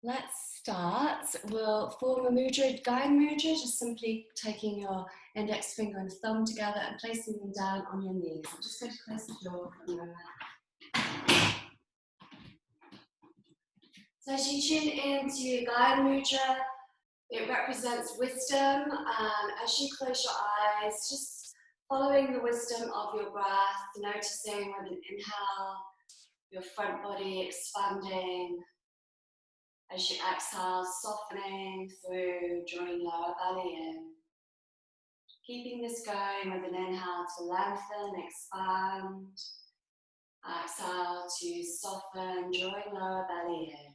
Let's start. We'll form a mudra, guide mudra, just simply taking your index finger and thumb together and placing them down on your knees. I'm just going to close the door for a moment. So as you tune into your guide mudra, it represents wisdom, and as you close your eyes, just following the wisdom of your breath, noticing with an inhale, your front body expanding. As you exhale, softening through, drawing lower belly in. Keeping this going with an inhale to lengthen, expand. Exhale to soften, drawing lower belly in.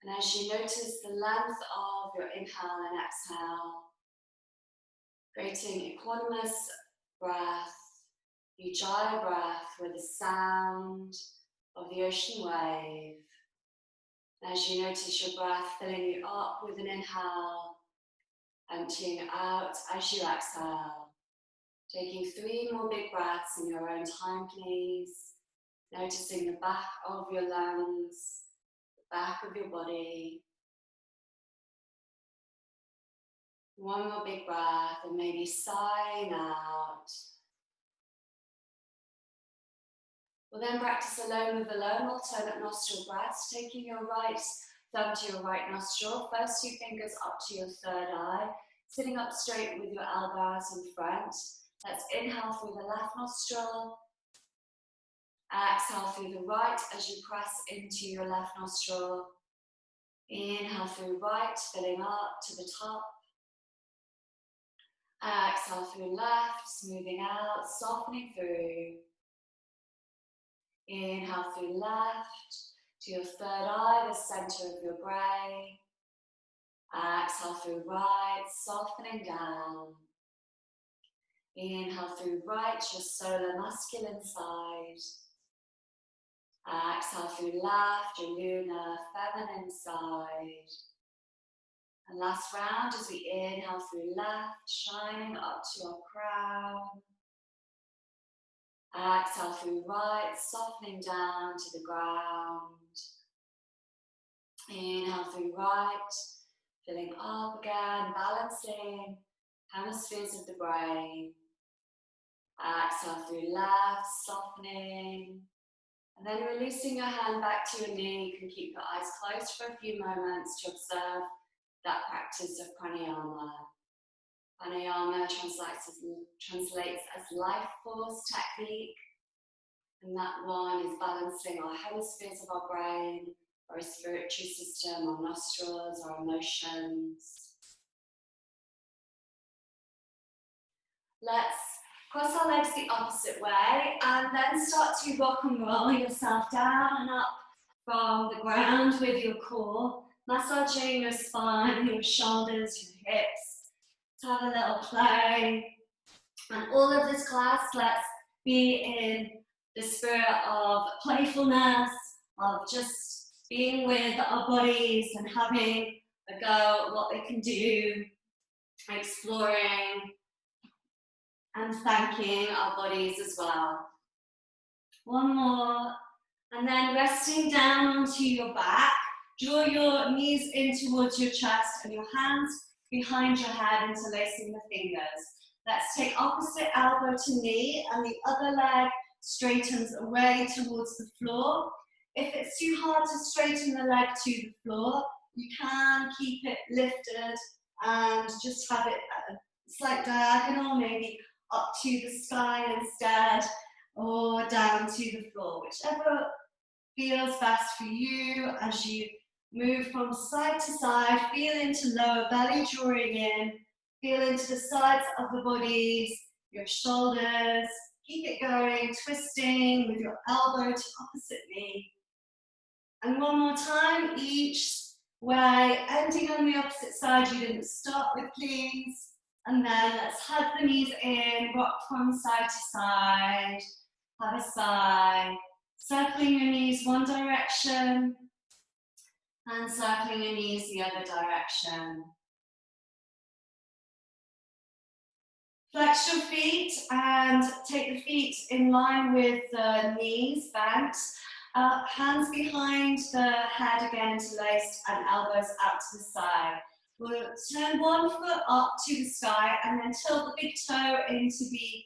And as you notice the length of your inhale and exhale, creating equanimous breath, ujjayi breath with the sound of the ocean wave. As you notice your breath filling you up with an inhale, emptying out as you exhale. Taking 3 more big breaths in your own time, please. Noticing the back of your lungs, the back of your body. 1 more big breath and maybe sighing out. We'll then practice alone with alone alternate nostril breaths, taking your right thumb to your right nostril, first 2 fingers up to your third eye, sitting up straight with your elbows in front. Let's inhale through the left nostril, exhale through the right as you press into your left nostril. Inhale through right, filling up to the top. Exhale through left, smoothing out, softening through. Inhale through left to your third eye, the center of your brain. Exhale through right, softening down. Inhale through right, your solar masculine side. Exhale through left, your lunar feminine side. And last round as we inhale through left, shining up to our crown. Exhale through right, softening down to the ground. Inhale through right, filling up again, balancing hemispheres of the brain. Exhale through left, softening. And then releasing your hand back to your knee. You can keep your eyes closed for a few moments to observe that practice of pranayama. Pranayama translates as life force technique. And that one is balancing our hemispheres of our brain, our respiratory system, our nostrils, our emotions. Let's cross our legs the opposite way and then start to rock and roll yourself down and up from the ground with your core, massaging your spine, your shoulders, your hips. Let's have a little play. And all of this class, let's be in the spirit of playfulness, of just being with our bodies and having a go at what we can do, exploring and thanking our bodies as well. 1 more, and then resting down onto your back, draw your knees in towards your chest and your hands behind your head, interlacing the fingers. Let's take opposite elbow to knee and the other leg straightens away towards the floor. If it's too hard to straighten the leg to the floor, you can keep it lifted and just have it at a slight diagonal, maybe up to the sky instead, or down to the floor, whichever feels best for you as you move from side to side. Feel into lower belly drawing in, feel into the sides of the bodies, your shoulders. Keep it going, twisting with your elbow to opposite knee. And 1 more time, each way, ending on the opposite side. You didn't stop with, please. And then let's hug the knees in, rock from side to side. Have a sigh. Circling your knees one direction and circling your knees the other direction. Flex your feet and take the feet in line with the knees bent. Hands behind the head again, interlaced, and elbows out to the side. We'll turn one foot up to the sky and then tilt the big toe into the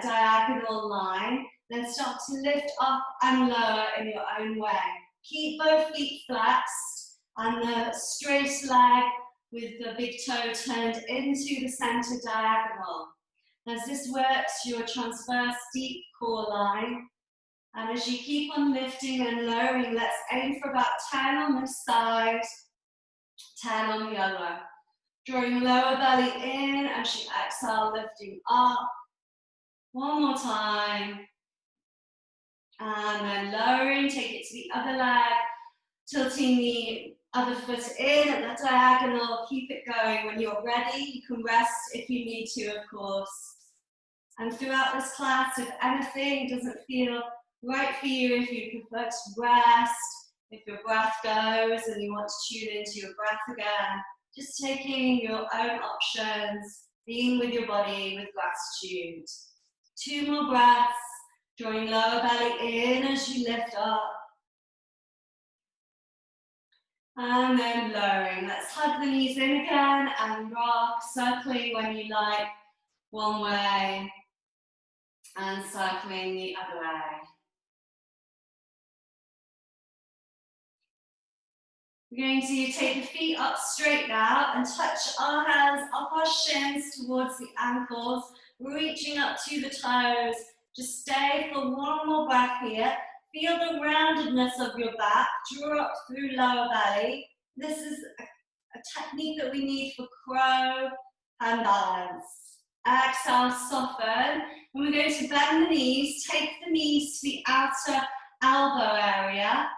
diagonal line. Then start to lift up and lower in your own way. Keep both feet flexed and the straight leg with the big toe turned into the center diagonal. As this works your transverse deep core line, and as you keep on lifting and lowering, let's aim for about 10 on this side, 10 on the other. Drawing lower belly in as you exhale, lifting up. One more time. And then lowering, take it to the other leg, tilting the other foot in at the diagonal. Keep it going. When you're ready, you can rest if you need to, of course. And throughout this class, if anything doesn't feel right for you, if you prefer to rest, if your breath goes and you want to tune into your breath again, just taking your own options, being with your body with gratitude. 2 more breaths, drawing lower belly in as you lift up. And then lowering. Let's hug the knees in again and rock, circling when you like, one way, and circling the other way. We're going to take the feet up straight now and touch our hands up our shins towards the ankles, reaching up to the toes. Just stay for one more breath here. Feel the roundedness of your back, draw up through lower belly. This is a technique that we need for crow and balance. Exhale, soften. And we're going to bend the knees, take the knees to the outer elbow area,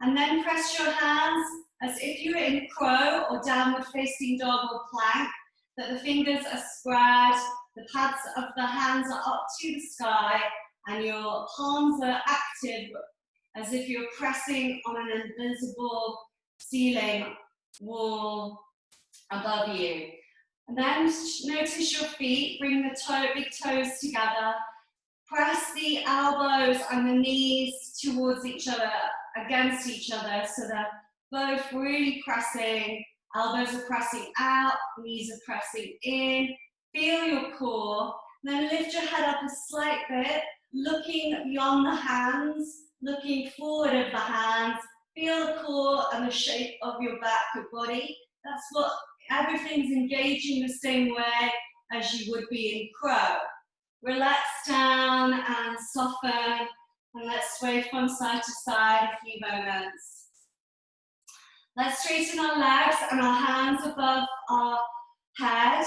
and then press your hands as if you were in crow or downward facing dog or plank, that the fingers are spread, the pads of the hands are up to the sky, and your palms are active as if you're pressing on an invisible ceiling wall above you. And then notice your feet, bring the big toes together, press the elbows and the knees towards each other, against each other, so they're both really pressing. Elbows are pressing out, knees are pressing in. Feel your core. Then lift your head up a slight bit, looking beyond the hands, looking forward of the hands. Feel the core and the shape of your back, your body. That's what everything's engaging the same way as you would be in crow. Relax down and soften, and let's sway from side to side a few moments. Let's straighten our legs and our hands above our head.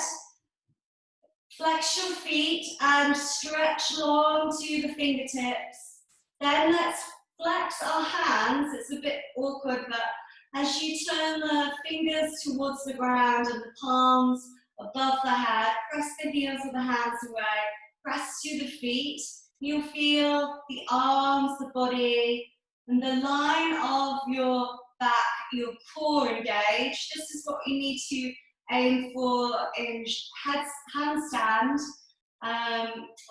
Flex your feet and stretch long to the fingertips. Then let's flex our hands. It's a bit awkward, but as you turn the fingers towards the ground and the palms above the head, press the heels of the hands away, press to the feet. You'll feel the arms, the body, and the line of your back, your core engaged. This is what you need to aim for in handstand,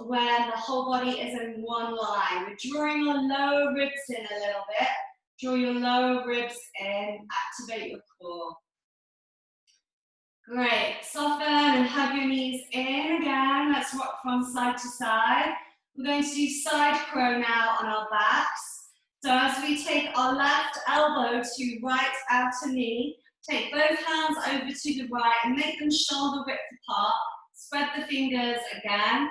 where the whole body is in one line. We're drawing our lower ribs in a little bit. Draw your lower ribs in, activate your core. Great, soften and hug your knees in again. Let's rock from side to side. We're going to do side crow now on our backs. So as we take our left elbow to right outer knee, take both hands over to the right and make them shoulder width apart. Spread the fingers again.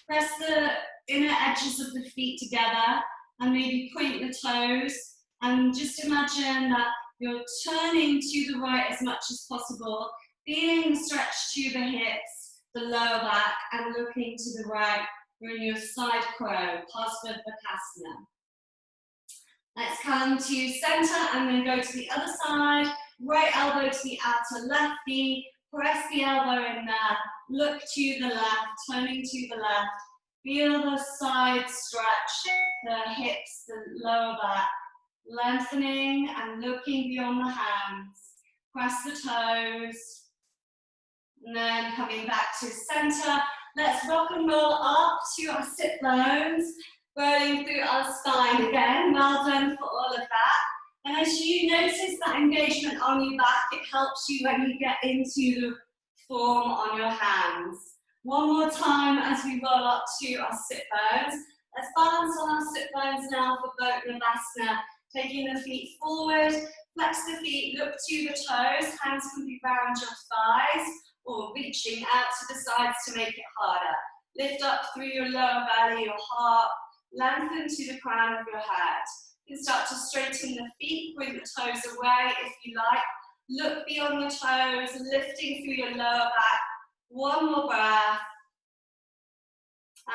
Press the inner edges of the feet together and maybe point the toes. And just imagine that you're turning to the right as much as possible, feeling the stretch to the hips, the lower back, and looking to the right. We're in your side crow, Parsvadhasana. Let's come to center and then go to the other side. Right elbow to the outer left knee. Press the elbow in there. Look to the left, turning to the left. Feel the side stretch, the hips, the lower back. Lengthening and looking beyond the hands. Press the toes. And then coming back to center. Let's rock and roll up to our sit bones. rolling through our spine again. Well done for all of that. And as you notice that engagement on your back, it helps you when you get into form on your hands. One more time as we roll up to our sit bones. Let's balance on our sit bones now for both Navasana. Taking the feet forward, flex the feet, look to the toes, hands can be around your thighs or reaching out to the sides to make it harder. Lift up through your lower belly, your heart, lengthen to the crown of your head. You can start to straighten the feet, bring the toes away if you like. Look beyond the toes, lifting through your lower back. One more breath.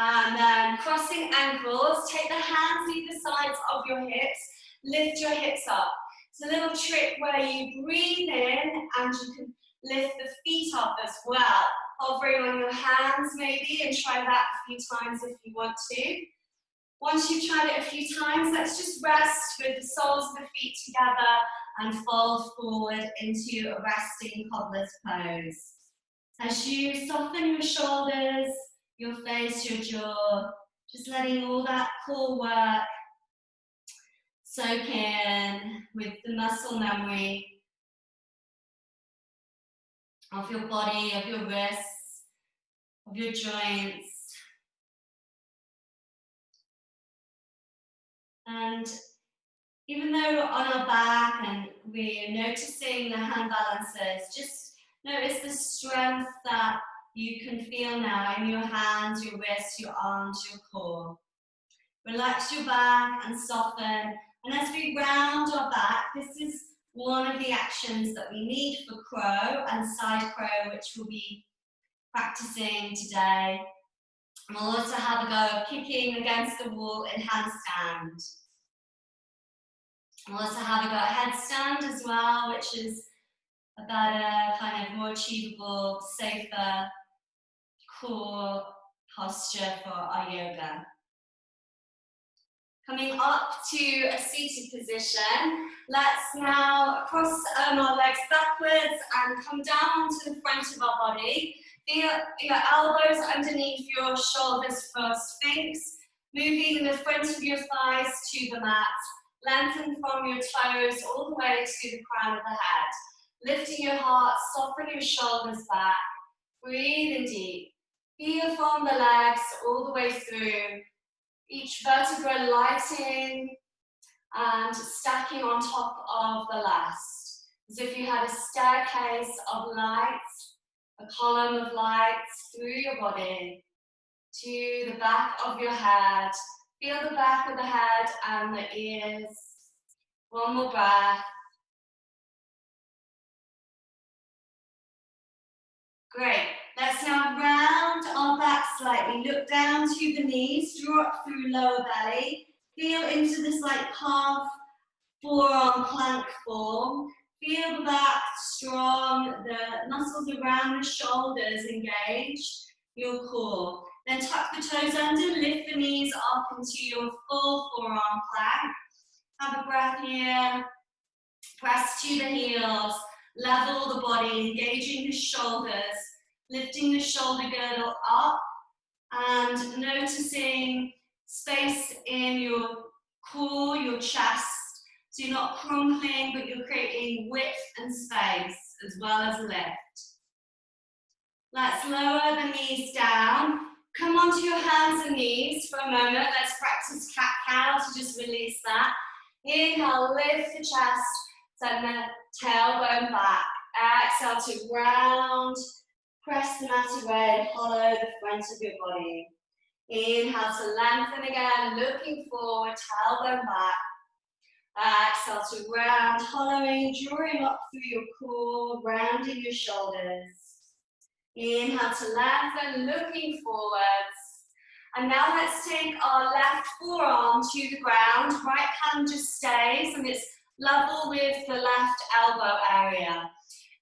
And then crossing ankles, take the hands either sides of your hips, lift your hips up. It's a little trick where you breathe in and you can lift the feet up as well. Hovering on your hands maybe, and try that a few times if you want to. Once you've tried it a few times, let's just rest with the soles of the feet together and fold forward into a resting cobbler's pose. As you soften your shoulders, your face, your jaw, just letting all that core work soak in with the muscle memory of your body, of your wrists, of your joints. And even though we're on our back and we're noticing the hand balances, just notice the strength that you can feel now in your hands, your wrists, your arms, your core. Relax your back and soften. And as we round our back, this is one of the actions that we need for crow and side crow, which we'll be practicing today. And we'll also have a go of kicking against the wall in handstand. We'll also have a go at headstand as well, which is a better, kind of more achievable, safer core posture for our yoga. Coming up to a seated position, let's now cross our legs backwards and come down to the front of our body. Feel your elbows underneath your shoulders for Sphinx, moving the front of your thighs to the mat. Lengthen from your toes all the way to the crown of the head. Lifting your heart, soften your shoulders back. Breathe in deep. Feel from the legs all the way through. Each vertebra lighting and stacking on top of the last. As if you had a staircase of lights, a column of lights through your body to the back of your head. Feel the back of the head and the ears. One more breath. Great. Let's now round our back slightly. Look down to the knees, draw up through lower belly. Feel into this like half forearm plank form. Feel the back strong, the muscles around the shoulders engaged, your core. Then tuck the toes under, lift the knees up into your full forearm plank. Have a breath here. Press to the heels. Level the body, engaging the shoulders, lifting the shoulder girdle up and noticing space in your core, your chest. So you're not crumpling, but you're creating width and space as well as lift. Let's lower the knees down. Come onto your hands and knees for a moment. Let's practice cat-cow to just release that. Inhale, lift the chest, send the tailbone back. Exhale to round, press the mat away and hollow the front of your body. Inhale to lengthen again, looking forward, tailbone back. Exhale to round, hollowing, drawing up through your core, rounding your shoulders. Inhale to lengthen, looking forwards. And now let's take our left forearm to the ground. Right hand just stays and it's level with the left elbow area.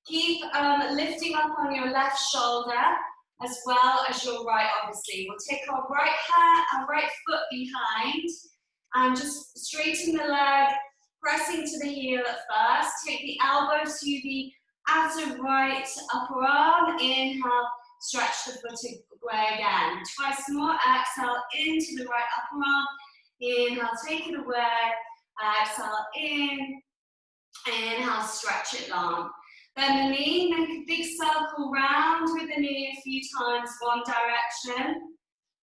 Keep lifting up on your left shoulder as well as your right, obviously. We'll take our right foot behind and just straighten the leg, pressing to the heel at first. Take the elbow to the outer right upper arm. Inhale, stretch the foot away again. Twice more, exhale into the right upper arm. Inhale, take it away. Exhale in. Inhale, stretch it long. Then the knee, make a big circle round with the knee a few times, one direction.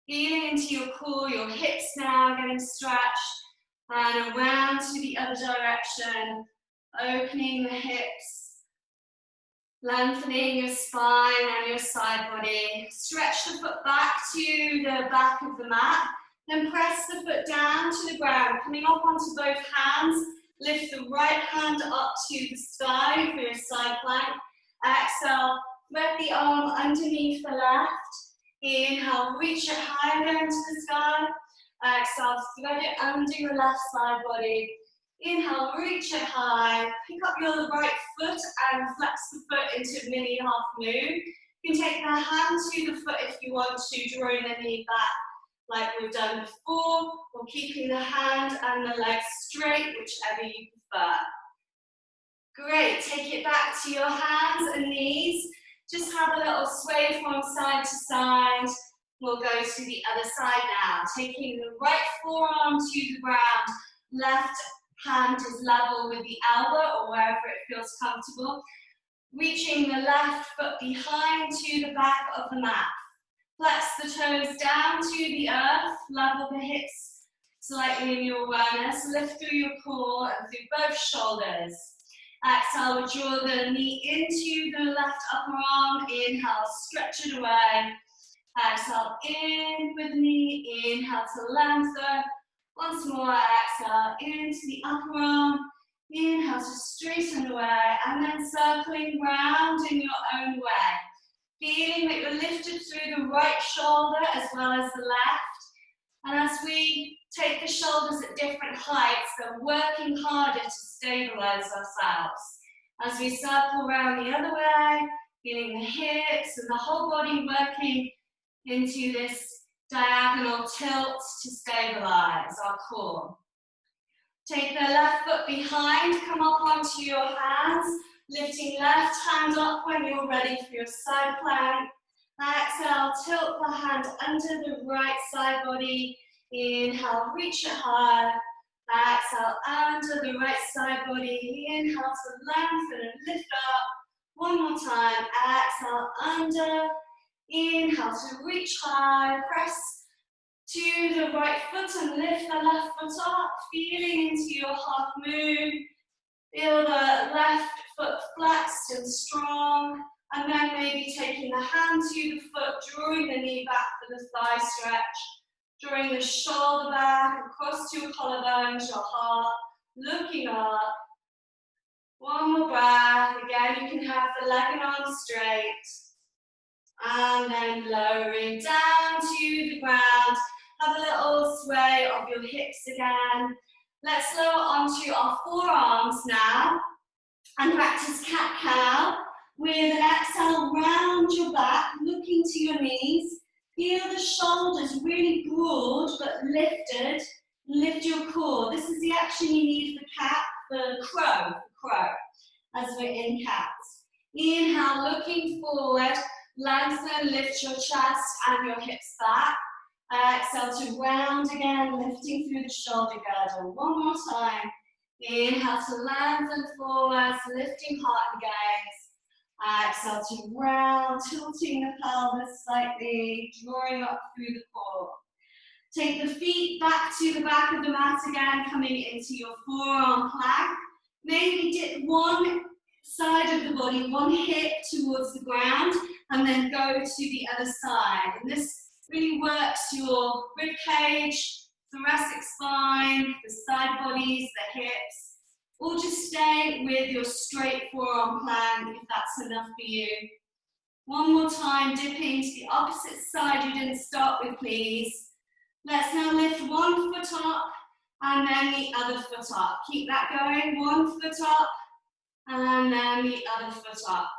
Feeling into your core, your hips now getting stretched. And around to the other direction, opening the hips, lengthening your spine and your side body. Stretch the foot back to the back of the mat, then press the foot down to the ground, coming up onto both hands. Lift the right hand up to the sky for your side plank. Exhale, thread the arm underneath the left. Inhale, reach it higher into the sky. Exhale, thread it under your left side body. Inhale, reach it high. Pick up your right foot and flex the foot into a mini half moon. You can take the hand to the foot if you want to, drawing the knee back like we've done before, or keeping the hand and the legs straight, whichever you prefer. Great, take it back to your hands and knees. Just have a little sway from side to side. We'll go to the other side now. Taking the right forearm to the ground. Left hand is level with the elbow or wherever it feels comfortable. Reaching the left foot behind to the back of the mat. Flex the toes down to the earth. Level the hips slightly in your awareness. Lift through your core and through both shoulders. Exhale, we'll draw the knee into the left upper arm. Inhale, stretch it away. Exhale, in with the knee. Inhale to lengthen. Once more, exhale, into the upper arm. Inhale to straighten away. And then circling round in your own way. Feeling that you're lifted through the right shoulder as well as the left. And as we take the shoulders at different heights, they're working harder to stabilize ourselves. As we circle around the other way, feeling the hips and the whole body working into this diagonal tilt to stabilize our core. Take the left foot behind, come up onto your hands, lifting left hand up when you're ready for your side plank. Exhale, tilt the hand under the right side body. Inhale, reach it high. Exhale, under the right side body. Inhale to lengthen and lift up. One more time. Exhale, under. Inhale to reach high. Press to the right foot and lift the left foot up. Feeling into your half moon. Feel the left foot flexed and strong. And then maybe taking the hand to the foot, drawing the knee back for the thigh stretch. Drawing the shoulder back, across to your collarbones, your heart, looking up. One more breath. Again, you can have the leg and arm straight. And then lowering down to the ground. Have a little sway of your hips again. Let's lower onto our forearms now. And practice cat-cow. With an exhale, round your back, looking to your knees. Feel the shoulders really broad but lifted. Lift your core. This is the action you need for cat, for crow, as we're in cats. Inhale, looking forward. Lengthen, lift your chest and your hips back. Exhale to round again, lifting through the shoulder girdle. One more time. Inhale to lengthen forwards, lifting heart and gaze. Exhale to round, tilting the pelvis slightly, drawing up through the core. Take the feet back to the back of the mat again, coming into your forearm plank. Maybe dip one side of the body, one hip towards the ground, and then go to the other side. And this really works your rib cage, thoracic spine, the side bodies, the hips. Or just stay with your straight forearm plank if that's enough for you. One more time, dipping to the opposite side you didn't start with, please. Let's now lift one foot up and then the other foot up. Keep that going. One foot up and then the other foot up.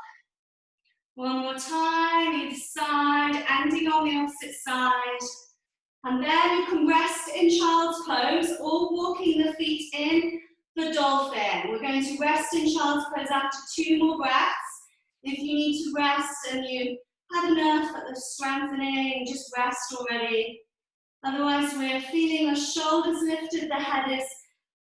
One more time, either side, ending on the opposite side. And then you can rest in child's pose or walking the feet in for dolphin. We're going to rest in child's pose after 2 more breaths. If you need to rest and you had enough at the strengthening, just rest already. Otherwise, we're feeling our shoulders lifted, the head is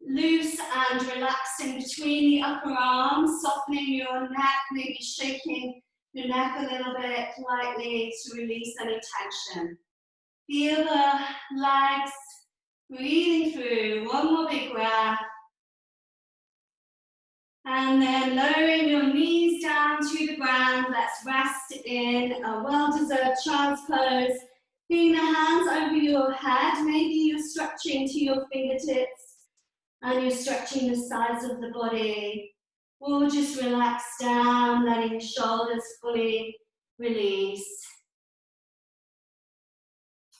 loose and relaxed in between the upper arms, softening your neck, maybe shaking your neck a little bit lightly to release any tension. Feel the legs breathing through. One more big breath. And then lowering your knees down to the ground. Let's rest in a well-deserved child's pose. Bring the hands over your head. Maybe you're stretching to your fingertips and you're stretching the sides of the body. Or just relax down, letting the shoulders fully release.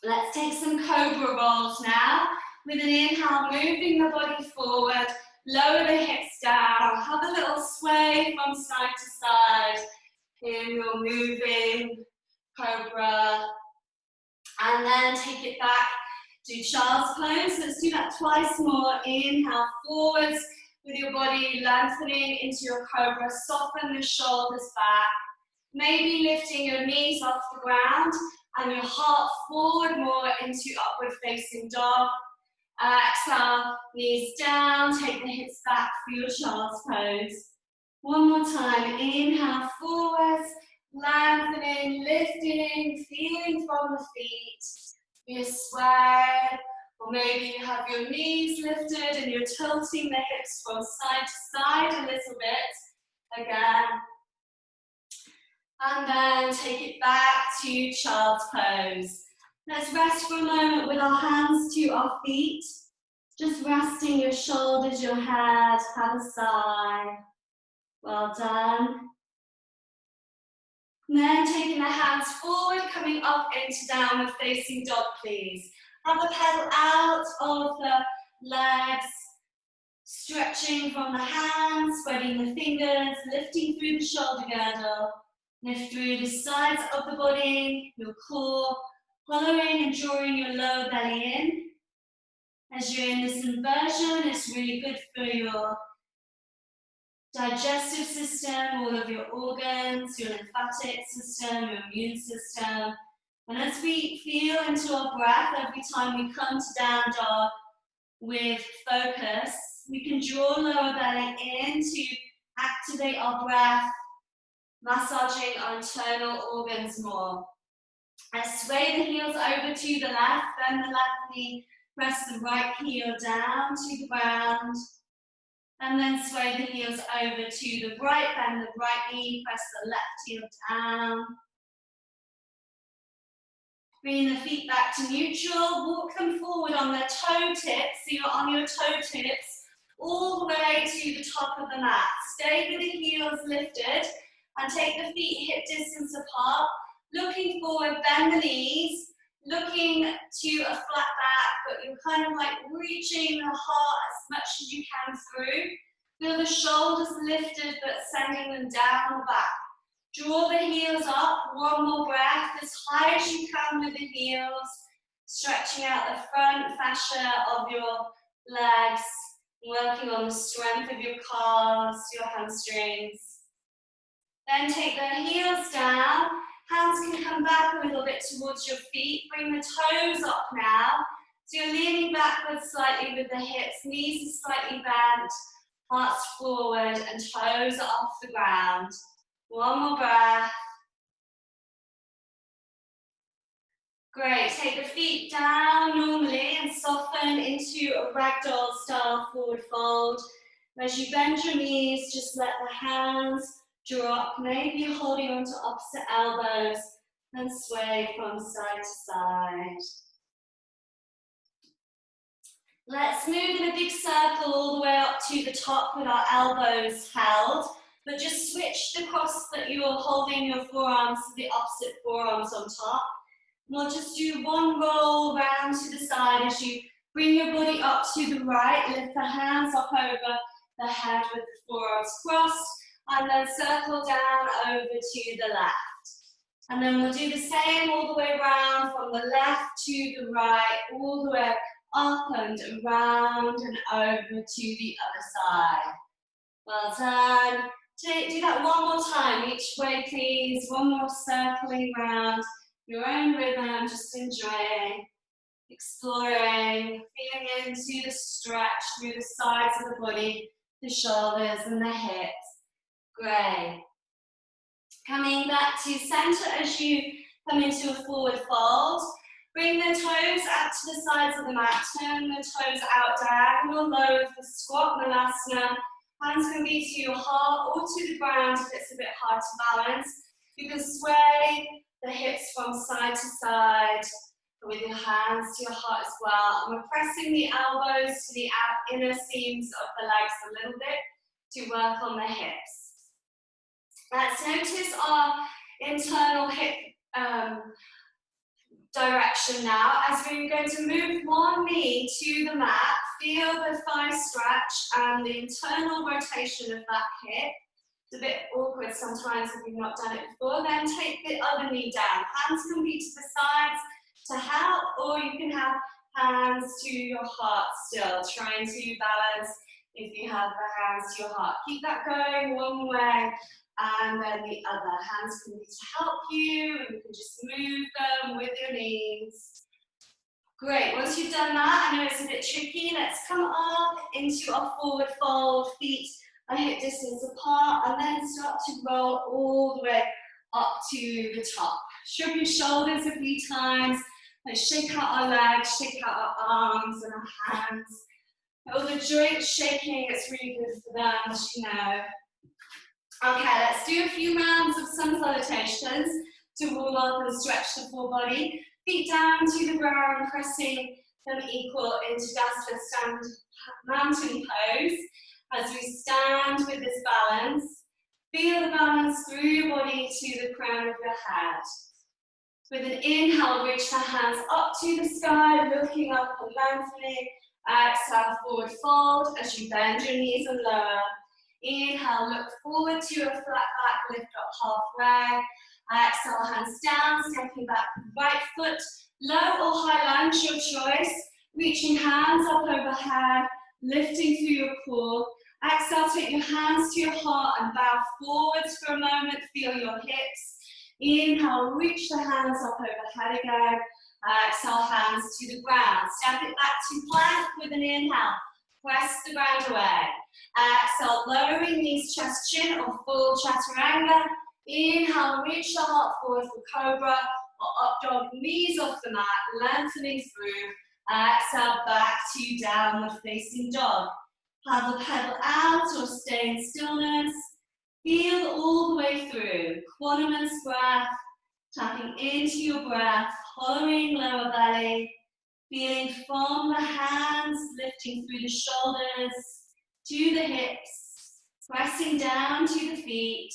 Let's take some cobra rolls now. With an inhale, moving the body forward. Lower the hips down, have a little sway from side to side in your moving cobra. And then take it back to child's pose. Let's do that twice more. Inhale forwards with your body lengthening into your cobra. Soften the shoulders back. Maybe lifting your knees off the ground and your heart forward more into upward facing dog. Exhale, knees down, take the hips back for your child's pose. One more time, inhale forwards, lengthening, lifting, feeling from the feet. You sway, or maybe you have your knees lifted and you're tilting the hips from side to side a little bit. Again. And then take it back to child's pose. Let's rest for a moment with our hands to our feet. Just resting your shoulders, your head, have a sigh. Well done. And then taking the hands forward, coming up into downward facing dog, please. Have the pedal out of the legs, stretching from the hands, spreading the fingers, lifting through the shoulder girdle. Lift through the sides of the body, your core, hollowing and drawing your lower belly in. As you're in this inversion, it's really good for your digestive system, all of your organs, your lymphatic system, your immune system. And as we feel into our breath, every time we come to down dog with focus, we can draw lower belly in to activate our breath, massaging our internal organs more. Let's sway the heels over to the left, bend the left knee, press the right heel down to the ground, and then sway the heels over to the right, bend the right knee, press the left heel down. Bring the feet back to neutral, walk them forward on their toe tips, so you're on your toe tips, all the way to the top of the mat. Stay with the heels lifted, and take the feet hip distance apart, looking forward, bend the knees, looking to a flat back, but you're kind of like reaching the heart as much as you can through. Feel the shoulders lifted, but sending them down the back. Draw the heels up, one more breath, as high as you can with the heels, stretching out the front fascia of your legs, working on the strength of your calves, your hamstrings. Then take the heels down, hands can come back a little bit towards your feet, bring the toes up now. So you're leaning backwards slightly with the hips, knees are slightly bent, hearts forward and toes are off the ground. One more breath. Great, take the feet down normally and soften into a ragdoll style forward fold. As you bend your knees, just let the hands drop, maybe you're holding onto opposite elbows and sway from side to side. Let's move in a big circle all the way up to the top with our elbows held, but just switch the cross that you're holding your forearms to the opposite forearms on top. And we'll just do one roll round to the side as you bring your body up to the right, lift the hands up over the head with the forearms crossed, and then circle down over to the left. And then we'll do the same all the way around from the left to the right, all the way up and around and over to the other side. Well done. Do that one more time, each way please. One more circling round, your own rhythm, just enjoying, exploring, feeling into the stretch through the sides of the body, the shoulders and the hips. Great. Coming back to center as you come into a forward fold. Bring the toes out to the sides of the mat. Turn the toes out diagonal, low of the squat, Malasana. Hands can be to your heart or to the ground if it's a bit hard to balance. You can sway the hips from side to side with your hands to your heart as well. And we're pressing the elbows to the inner seams of the legs a little bit to work on the hips. Let's notice our internal hip direction now as we're going to move one knee to the mat. Feel the thigh stretch and the internal rotation of that hip. It's a bit awkward sometimes if you've not done it before. Then take the other knee down. Hands can be to the sides to help, or you can have hands to your heart still, trying to balance if you have the hands to your heart. Keep that going one way and then the other. Hands can be to help you, and you can just move them with your knees. Great, once you've done that, I know it's a bit tricky, let's come up into our forward fold, feet a hip distance apart, and then start to roll all the way up to the top. Shrug your shoulders a few times, let's shake out our legs, shake out our arms and our hands. All the joints shaking, it's really good for them, as you know. Okay, let's do a few rounds of sun salutations to warm up and stretch the full body. Feet down to the ground, pressing them equal into Dasha stand mountain pose. As we stand with this balance, feel the balance through your body to the crown of your head. With an inhale, reach the hands up to the sky, looking up and lengthening. Exhale, forward fold as you bend your knees and lower. Inhale, look forward to a flat back, lift up halfway. Exhale, hands down, stepping back, right foot, low or high lunge, your choice. Reaching hands up overhead, lifting through your core. Exhale, take your hands to your heart and bow forwards for a moment, feel your hips. Inhale, reach the hands up overhead again. Exhale, hands to the ground. Step it back to plank with an inhale. Press the ground away. Exhale, lowering knees, chest, chin, or full chaturanga. Inhale, reach the heart forward for cobra or up dog, knees off the mat, lengthening through. Exhale, back to downward facing dog. Have the pedal out or stay in stillness. Feel all the way through. Quadrants breath, tapping into your breath, hollowing lower belly. Feeling from the hands, lifting through the shoulders, to the hips, pressing down to the feet.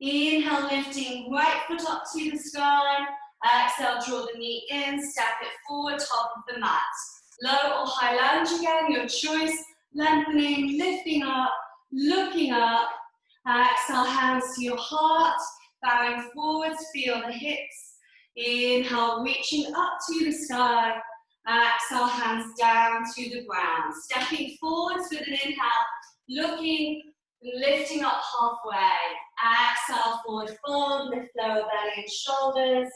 Inhale, lifting right foot up to the sky. Exhale, draw the knee in, step it forward, top of the mat. Low or high lunge again, your choice. Lengthening, lifting up, looking up. Exhale, hands to your heart, bowing forwards, feel the hips. Inhale, reaching up to the sky. Exhale, hands down to the ground. Stepping forwards with an inhale, looking, lifting up halfway. Exhale, forward fold, lift lower belly and shoulders.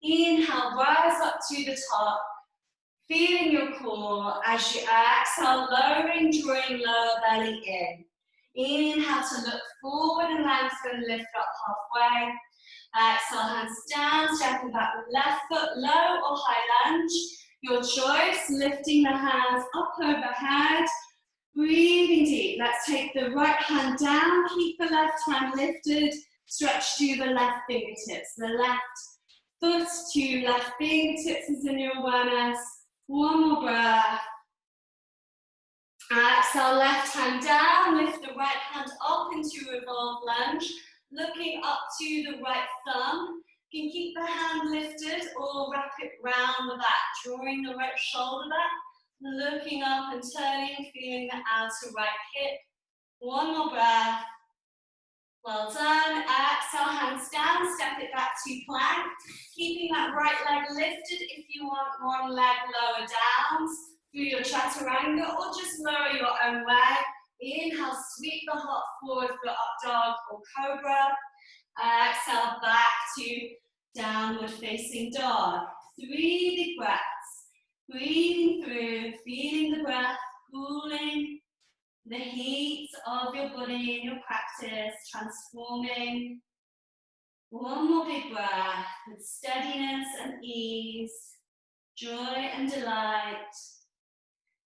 Inhale, rise up to the top. Feeling your core as you exhale, lowering, drawing lower belly in. Inhale to look forward and lengthen, lift up halfway. Exhale, hands down, stepping back with left foot, low or high lunge. Your choice, lifting the hands up overhead, breathing deep. Let's take the right hand down, keep the left hand lifted, stretch to the left fingertips. The left foot to left fingertips is in your awareness. One more breath. Exhale, left hand down, lift the right hand up into revolve lunge, looking up to the right thumb. You can keep the hand lifted or wrap it round the back, drawing the right shoulder back, looking up and turning, feeling the outer right hip. One more breath. Well done. Exhale, hands down, step it back to plank. Keeping that right leg lifted if you want one leg lower down through your chaturanga, or just lower your own way. Inhale, sweep the heart forward for up dog or cobra. Exhale, back to downward facing dog. 3 big breaths. Breathing through, feeling the breath, cooling the heat of your body in your practice, transforming. One more big breath with steadiness and ease, joy and delight.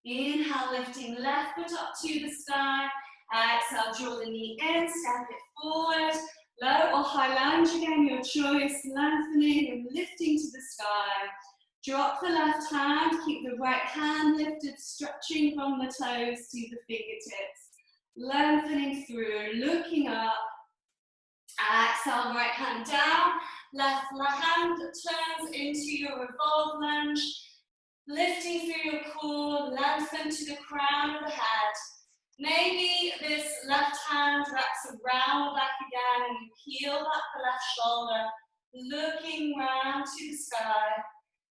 Inhale, lifting left foot up to the sky. Exhale, draw the knee in, step it forward. Low or high lunge again, your choice, lengthening and lifting to the sky. Drop the left hand, keep the right hand lifted, stretching from the toes to the fingertips. Lengthening through, looking up. Exhale, right hand down. Left hand turns into your revolve lunge. Lifting through your core, lengthen to the crown of the head. Maybe this left hand wraps around the back again and you peel back the left shoulder, looking round to the sky.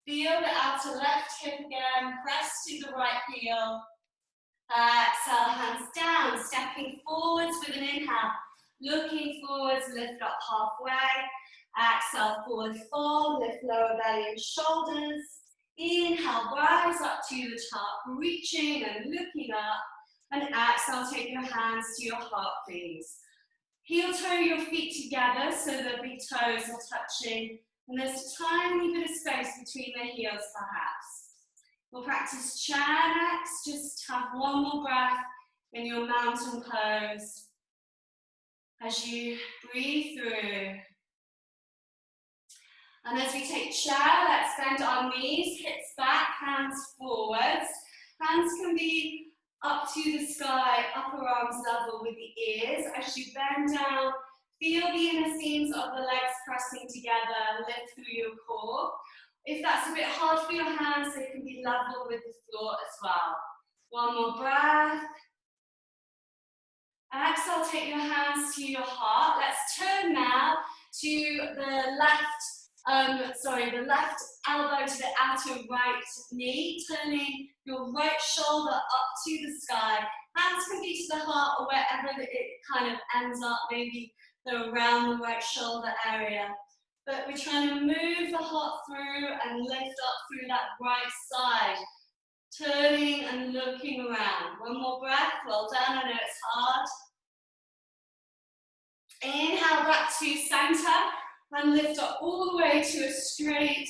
Feel the outer left hip again, press to the right heel. Exhale, hands down, stepping forwards with an inhale. Looking forwards, lift up halfway. Exhale, forward fold, lift lower belly and shoulders. Inhale, rise up to the top, reaching and looking up. And exhale, take your hands to your heart, please. Heel toe your feet together so the big toes are touching. And there's a tiny bit of space between the heels, perhaps. We'll practice chair next. Just have one more breath in your mountain pose as you breathe through. And as we take chair, let's bend our knees, hips back, hands forwards. Hands can be up to the sky, upper arms level with the ears. As you bend down, feel the inner seams of the legs pressing together, lift through your core. If that's a bit hard for your hands, they can be level with the floor as well. One more breath. Exhale, take your hands to your heart. Let's turn now to the left elbow to the outer right knee, turning your right shoulder up to the sky. Hands can be to the heart or wherever it kind of ends up, maybe they're around the right shoulder area. But we're trying to move the heart through and lift up through that right side, turning and looking around. One more breath, well done, I know it's hard. Inhale back to center and lift up all the way to a straight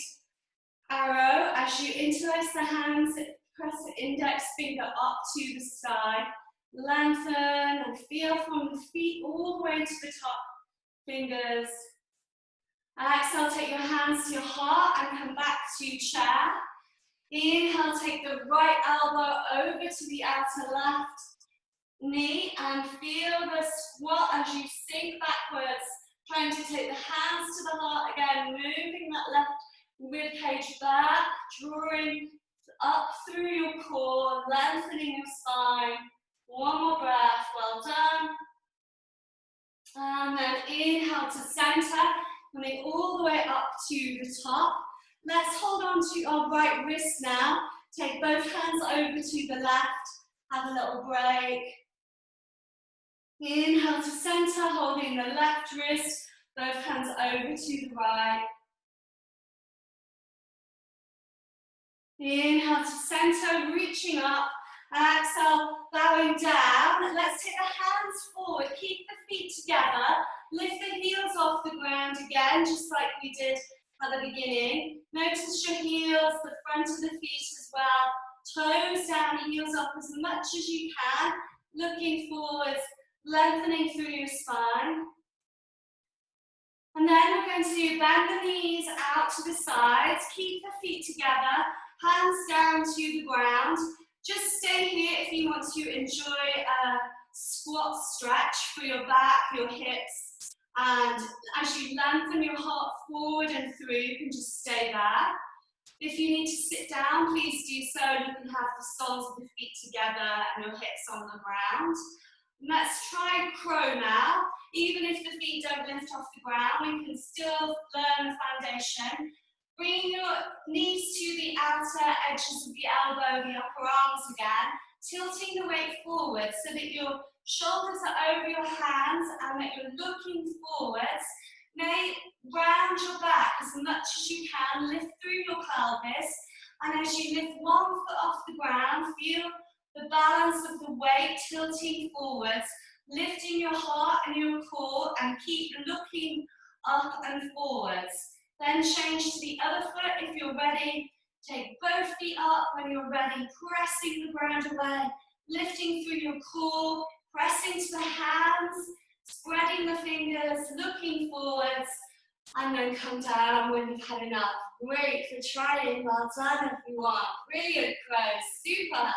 arrow. As you interlace the hands, press the index finger up to the sky. Lengthen and feel from the feet all the way to the top fingers. Exhale, take your hands to your heart and come back to chair. Inhale, take the right elbow over to the outer left knee and feel the squat as you sink backwards, trying to take the hands to the heart again, moving that left rib cage back, drawing up through your core, lengthening your spine. One more breath, well done. And then inhale to center, coming all the way up to the top. Let's hold on to our right wrist now. Take both hands over to the left, have a little break. Inhale to center, holding the left wrist, both hands over to the right. Inhale to center, reaching up. Exhale, bowing down. Let's take the hands forward, keep the feet together. Lift the heels off the ground again, just like we did at the beginning. Notice your heels, the front of the feet as well. Toes down, heels up as much as you can. Looking forwards, lengthening through your spine. And then we're going to bend the knees out to the sides. Keep the feet together, hands down to the ground. Just stay here if you want to enjoy a squat stretch for your back, your hips. And as you lengthen your heart forward and through, you can just stay there. If you need to sit down, please do so. You can have the soles of the feet together and your hips on the ground. Let's try crow now. Even if the feet don't lift off the ground, we can still learn the foundation. Bring your knees to the outer edges of the elbow, the upper arms again. tilting the weight forward so that your shoulders are over your hands and that you're looking forwards. Now, round your back as much as you can, lift through your pelvis, and as you lift one foot off the ground, feel the balance of the weight tilting forwards, lifting your heart and your core, and keep looking up and forwards. Then change to the other foot if you're ready. Take both feet up when you're ready, pressing the ground away, lifting through your core, pressing to the hands, spreading the fingers, looking forwards, and then come down when you've had enough. Great for trying, well done everyone. Brilliant, Crow, super.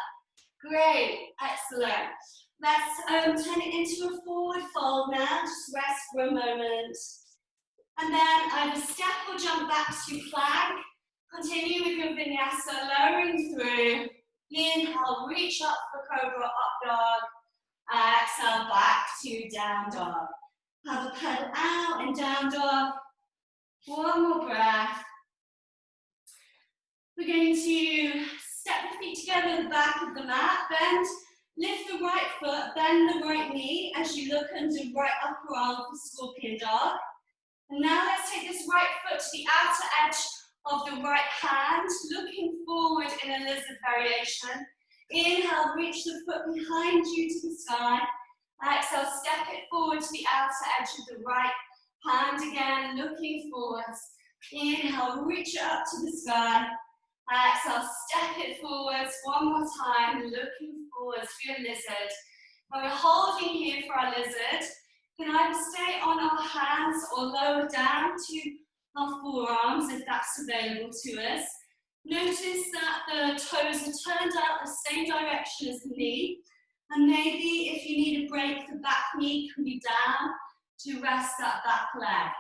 Great, excellent. Let's turn it into a forward fold now, just rest for a moment. And then either step or jump back to plank. Continue with your vinyasa, lowering through. Inhale, reach up for cobra, up dog. Exhale, back to down dog. Have a pedal out and down dog. One more breath. We're going to step the feet together at the back of the mat, bend, lift the right foot, bend the right knee as you look under right upper arm for scorpion dog. And now let's take this right foot to the outer edge of the right hand, looking forward in a lizard variation. Inhale, reach the foot behind you to the sky. Exhale, step it forward to the outer edge of the right hand again, looking forwards. Inhale, reach it up to the sky. Exhale, step it forwards one more time, looking forwards for your lizard. When we're holding here for our lizard, we can either stay on our hands or lower down to our forearms if that's available to us. Notice that the toes are turned out the same direction as the knee, and maybe if you need a break, the back knee can be down to rest that back leg.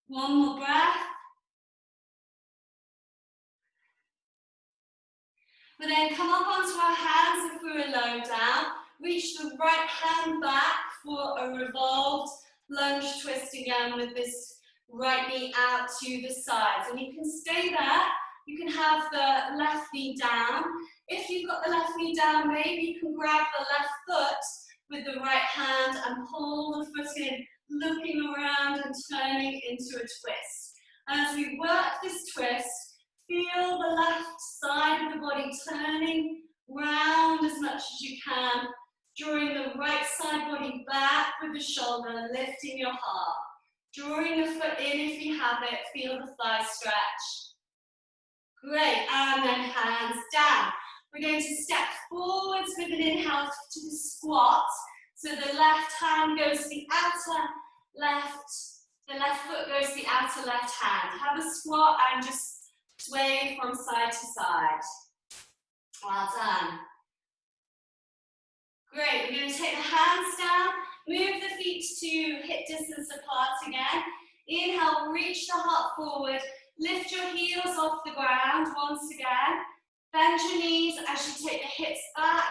One more breath. We'll then come up onto our hands if we're low down. Reach the right hand back for a revolved lunge twist again with this right knee out to the sides. And you can stay there. You can have the left knee down. If you've got the left knee down, maybe you can grab the left foot with the right hand and pull the foot in, looking around and turning into a twist. And as we work this twist, feel the left side of the body turning round as much as you can, drawing the right side body back with the shoulder, lifting your heart. Drawing the foot in if you have it, feel the thigh stretch. Great, and then hands down. We're going to step forwards with an inhale to the squat. So the left hand goes to the outer left, the left foot goes to the outer left hand. Have a squat and just sway from side to side. Well done. Great, we're going to take the hands down, move the feet to hip distance apart again. Inhale, reach the heart forward, lift your heels off the ground once again. Bend your knees as you take the hips back,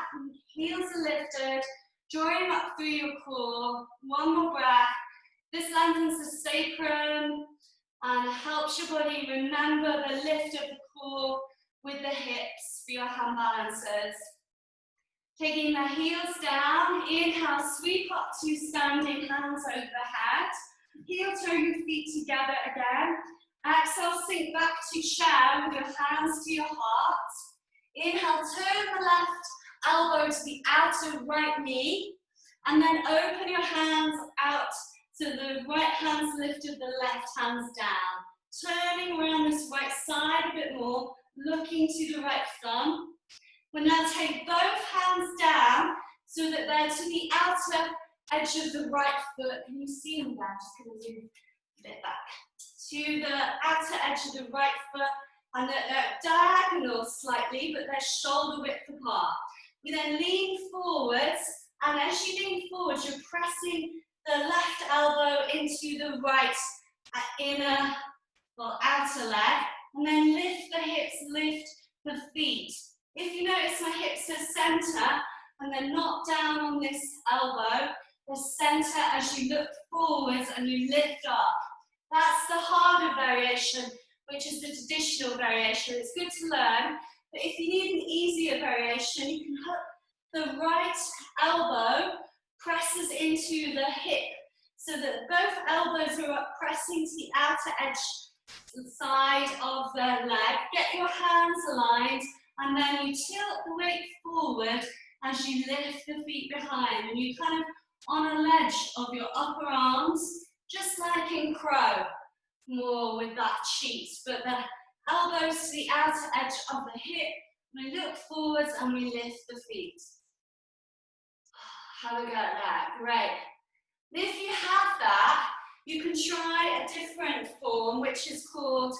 heels are lifted, drawing up through your core. One more breath. This lengthens the sacrum and helps your body remember the lift of the core with the hips for your hand balances. Taking the heels down, inhale, sweep up to standing, hands overhead. Heel toe your feet together again. Exhale, sink back to chair with your hands to your heart. Inhale, turn the left elbow to the outer right knee. And then open your hands out so the right hand's lifted, the left hand's down. Turning around this right side a bit more, looking to the right thumb. We'll now take both hands down so that they're to the outer edge of the right foot. Can you see them there? I'm just going to move a bit back. To the outer edge of the right foot, and they're diagonal slightly, but they're shoulder width apart. We then lean forwards, and as you lean forwards, you're pressing the left elbow into the right inner, well, outer leg, and then lift the hips, lift the feet. If you notice my hips are center, and they're not down on this elbow, they're center as you look forwards and you lift up. That's the harder variation, which is the traditional variation. It's good to learn, but if you need an easier variation, you can hook the right elbow presses into the hip so that both elbows are up, pressing to the outer edge side of the leg. Get your hands aligned, and then you tilt the weight forward as you lift the feet behind, and you kind of on a ledge of your upper arms, just like in crow, more with that cheat, but the elbows to the outer edge of the hip. We look forwards and we lift the feet. Have a go at that, great. If you have that, you can try a different form, which is called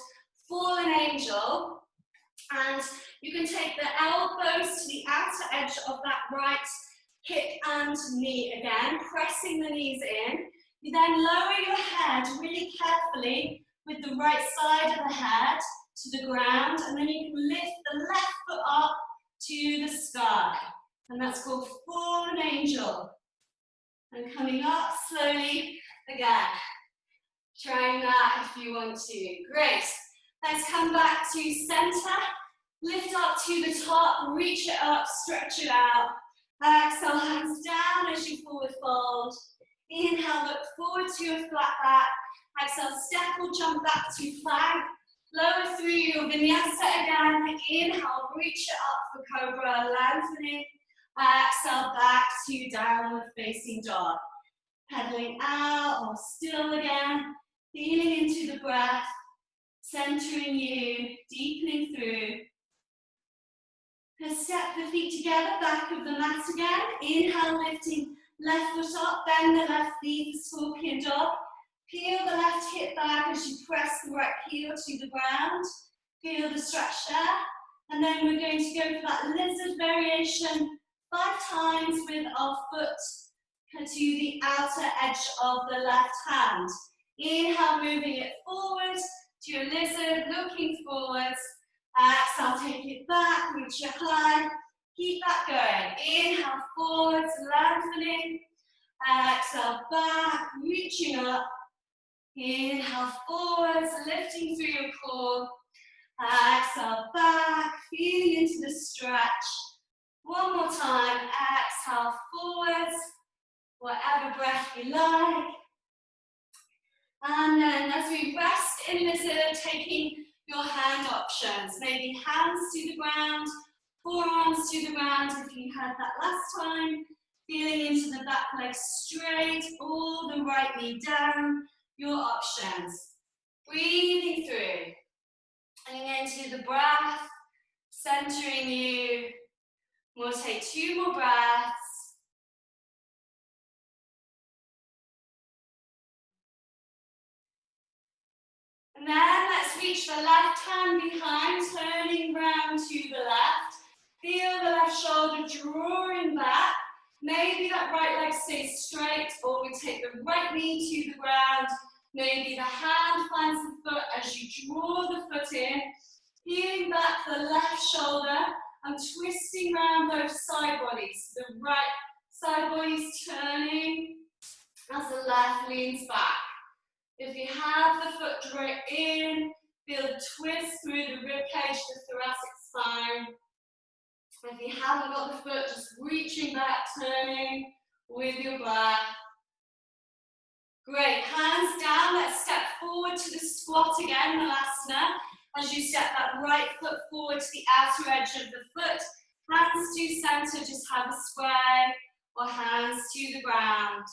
Fallen Angel. And you can take the elbows to the outer edge of that right hip and knee again, pressing the knees in. You then lower your head really carefully with the right side of the head to the ground, and then you can lift the left foot up to the sky. And that's called Fallen Angel. And coming up slowly again. Trying that if you want to. Great. Let's come back to center. Lift up to the top, reach it up, stretch it out. Exhale, hands down as you forward fold. Inhale, look forward to your flat back. Exhale, step or jump back to plank. Lower through your vinyasa again. Inhale, reach it up for cobra, lengthening. Exhale, back to downward facing dog. Pedaling out or still again. Feeling into the breath. Centering you, deepening through. Let's step the feet together, back of the mat again. Inhale, lifting left foot up, bend the left knee for scorpion dog. Peel the left hip back as you press the right heel to the ground. Feel the stretch there. And then we're going to go for that lizard variation 5 times with our foot to the outer edge of the left hand. Inhale, moving it forward to your lizard, looking forwards. Exhale, take it back, reach it high. Keep that going. Inhale, forwards, lengthening. Exhale, back, reaching up. Inhale, forwards, lifting through your core. Exhale, back, feeling into the stretch. One more time. Exhale, forwards, whatever breath you like. And then as we rest in lizard, taking your hand options. Maybe hands to the ground, forearms to the ground if you had that last time. Feeling into the back leg straight, or the right knee down. Your options. Breathing through. And into the breath, centering you. We'll take 2 more breaths. And then let's reach the left hand behind, turning round to the left. Feel the left shoulder drawing back. Maybe that right leg stays straight, or we take the right knee to the ground. Maybe the hand finds the foot as you draw the foot in. Peeling back the left shoulder and twisting around both side bodies. The right side body's turning as the left leans back. If you have the foot draw in, feel the twist through the ribcage, the thoracic spine. If you haven't got the foot, just reaching back, turning with your breath. Great, hands down, let's step forward to the squat again, Malasana. As you step that right foot forward to the outer edge of the foot, hands to center, just have a square, or hands to the ground.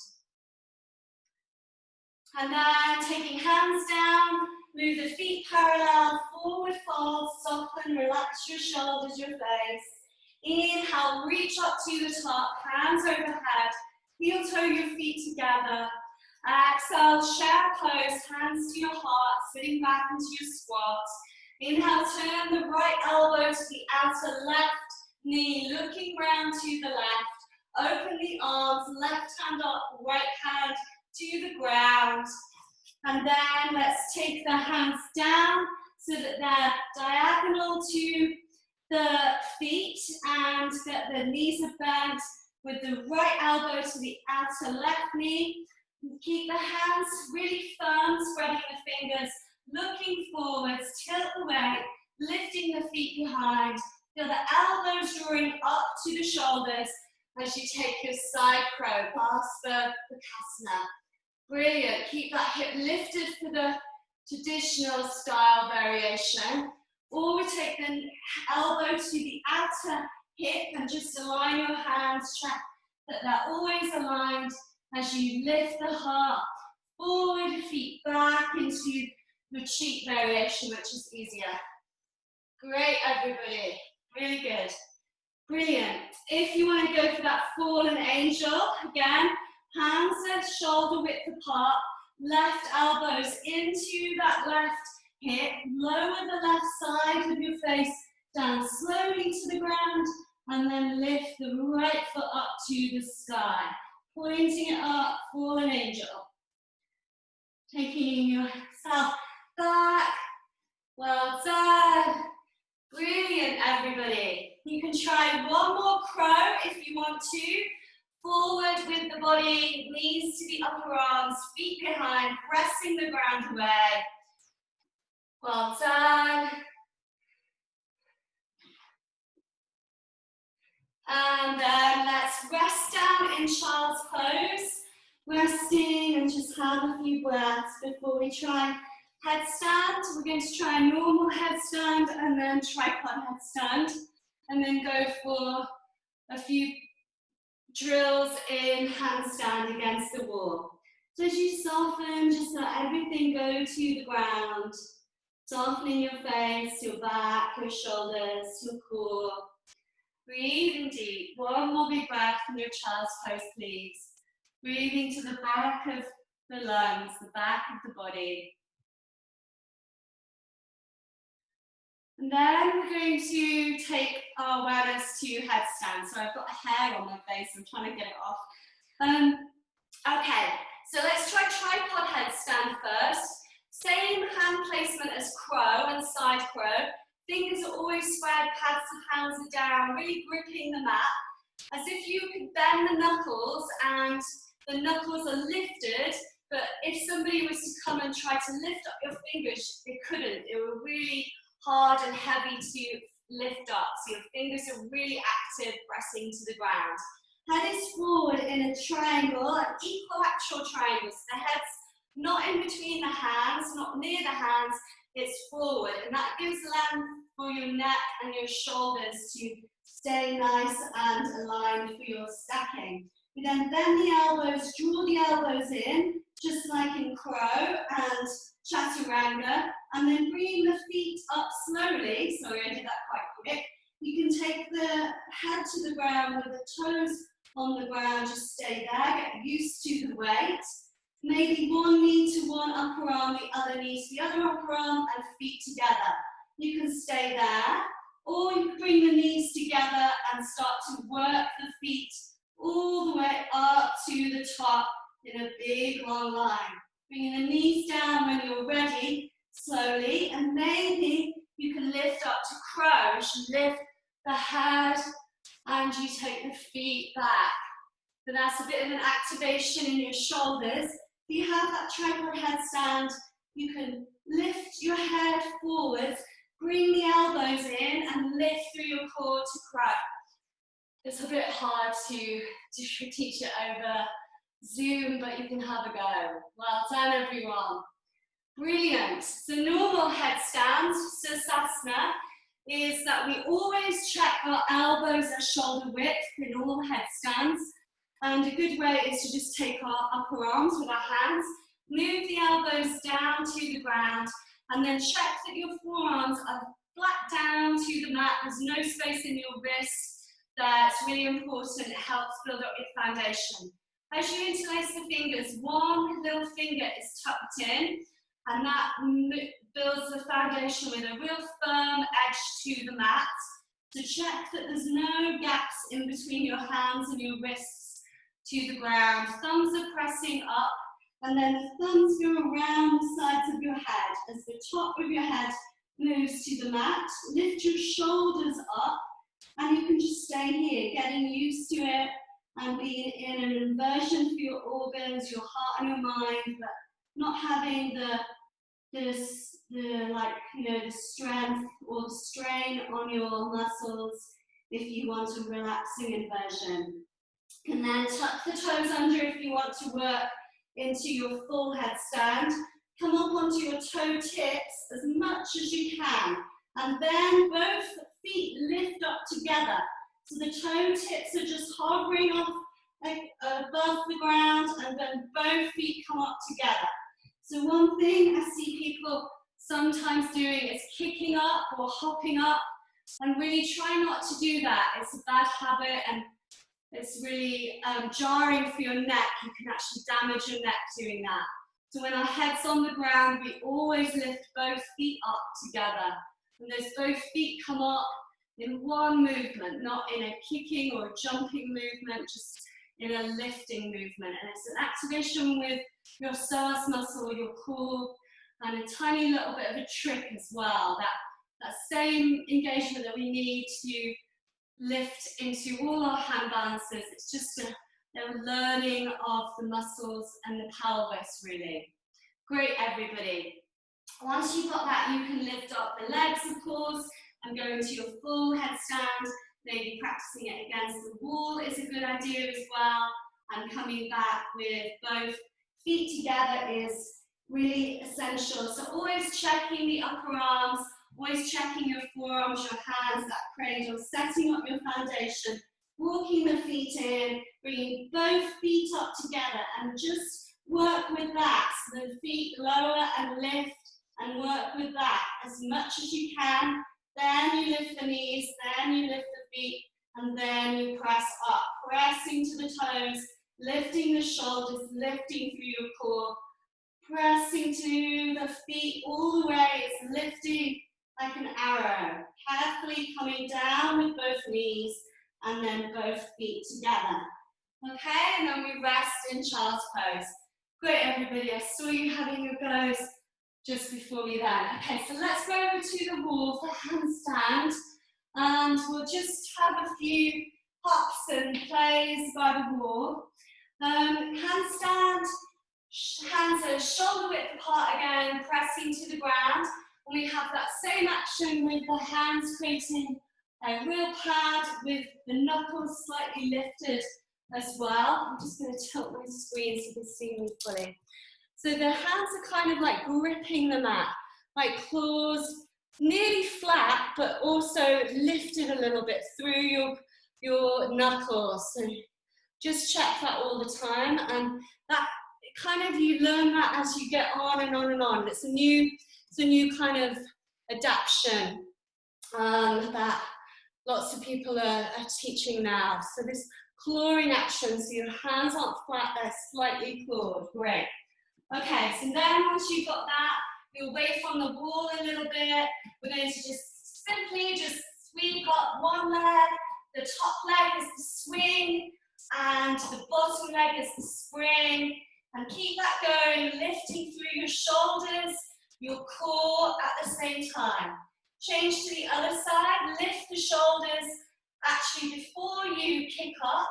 And then taking hands down, move the feet parallel, forward fold, soften, relax your shoulders, your face. Inhale, reach up to the top, hands overhead, heel toe your feet together. Exhale, share pose, hands to your heart, sitting back into your squat. Inhale, turn the right elbow to the outer left knee, looking round to the left. Open the arms, left hand up, right hand to the ground. And then let's take the hands down so that they're diagonal to the feet and that the knees are bent with the right elbow to the outer left knee. Keep the hands really firm, spreading the fingers, looking forwards, tilt the weight, lifting the feet behind. Feel the elbows drawing up to the shoulders as you take your side crow past the Bakasana. Brilliant. Keep that hip lifted for the traditional style variation. Or we take the elbow to the outer hip and just align your hands. Check that they're always aligned as you lift the heart forward, feet back into retreat variation, which is easier. Great, everybody. Really good. Brilliant. If you want to go for that fallen angel, again, hands are shoulder width apart, left elbows into that left hip, lower the left side of your face down slowly to the ground, and then lift the right foot up to the sky, pointing it up, fallen angel. Taking yourself back. Well done. Brilliant, everybody. You can try one more crow if you want to. Forward with the body, knees to the upper arms, feet behind, pressing the ground away. Well done. And then let's rest down in child's pose. Resting and just have a few breaths before we try headstand. We're going to try a normal headstand and then tripod headstand. And then go for a few drills in handstand against the wall. So as you soften, just let everything go to the ground. Softening your face, your back, your shoulders, your core. Breathing deep. One more big breath in your child's pose, please. Breathing to the back of the lungs, the back of the body. And then we're going to take our awareness to headstand. So I've got hair on my face, I'm trying to get it off. Okay, so let's try tripod headstand first. Same hand placement as crow and side crow. Fingers are always spread, pads of hands are down, really gripping the mat. As if you could bend the knuckles and the knuckles are lifted, but if somebody was to come and try to lift up your fingers, they couldn't. They were really hard and heavy to lift up. So your fingers are really active, pressing to the ground. Head is forward in a triangle, an equilateral triangle. So the head's not in between the hands, not near the hands, it's forward. And that gives length for your neck and your shoulders to stay nice and aligned for your stacking. We then bend the elbows, draw the elbows in, just like in crow and chaturanga, and then bring the feet up slowly. Sorry, I did that quite quick. You can take the head to the ground with the toes on the ground, just stay there, get used to the weight. Maybe one knee to one upper arm, the other knee to the other upper arm, and feet together. You can stay there, or you can bring the knees together and start to work the feet all the way up to the top in a big long line. Bringing the knees down when you're ready, slowly, and maybe you can lift up to crow. You lift the head and you take the feet back. So that's a bit of an activation in your shoulders. If you have that tripod headstand, you can lift your head forwards, bring the elbows in, and lift through your core to crow. It's a bit hard to teach it over Zoom, but you can have a go. Well done, everyone. Brilliant. So normal headstand, Sirsasana, is that we always check our elbows at shoulder width in all headstands. And a good way is to just take our upper arms with our hands, move the elbows down to the ground, and then check that your forearms are flat down to the mat. There's no space in your wrists. That's really important. It helps build up your foundation. As you interlace the fingers, one little finger is tucked in, and that builds the foundation with a real firm edge to the mat. So check that there's no gaps in between your hands and your wrists to the ground. Thumbs are pressing up, and then the thumbs go around the sides of your head. As the top of your head moves to the mat, lift your shoulders up, and you can just stay here, getting used to it and being in an inversion for your organs, your heart and your mind, but not having the strength or the strain on your muscles if you want a relaxing inversion. You can then tuck the toes under if you want to work into your full headstand. Come up onto your toe tips as much as you can. And then both feet lift up together. So the toe tips are just hovering off above the ground, and then both feet come up together. So one thing I see people sometimes doing is kicking up or hopping up, and really try not to do that. It's a bad habit and it's really jarring for your neck. You can actually damage your neck doing that. So when our head's on the ground, we always lift both feet up together. And those both feet come up in one movement, not in a kicking or a jumping movement, just in a lifting movement. And it's an activation with your psoas muscle, your core, and a tiny little bit of a trick as well. That same engagement that we need to lift into all our hand balances. It's just a learning of the muscles and the pelvis, really. Great, everybody. Once you've got that, you can lift up the legs, of course, and go into your full headstand. Maybe practicing it against the wall is a good idea as well. And coming back with both feet together is really essential. So always checking the upper arms, always checking your forearms, your hands, that cradle, setting up your foundation, walking the feet in, bringing both feet up together, and just work with that. So the feet lower and lift, and work with that as much as you can. Then you lift the knees, then you lift the feet, and then you press up, pressing to the toes, lifting the shoulders, lifting through your core, pressing to the feet all the way. It's lifting like an arrow, carefully coming down with both knees and then both feet together. Okay, and then we rest in child's pose. Great, everybody. I saw you having your goes just before we then. Okay, so let's go over to the wall for handstand, and we'll just have a few hops and plays by the wall. Handstand, hands are shoulder width apart again, pressing to the ground. And we have that same action with the hands creating a real pad with the knuckles slightly lifted as well. I'm just going to tilt my screen so you can see me fully. So the hands are kind of like gripping the mat, like claws nearly flat, but also lifted a little bit through your knuckles. So just check that all the time, and that kind of, you learn that as you get on and on and on. It's a new kind of adaptation that lots of people are teaching now. So this clawing action, so your hands aren't flat, they're slightly clawed. Great. Okay, so then once you've got that, you're away from the wall a little bit. We're going to just simply sweep up one leg. The top leg is the swing, and the bottom leg is the spring. And keep that going, lifting through your shoulders, your core at the same time. Change to the other side, lift the shoulders. Actually, before you kick up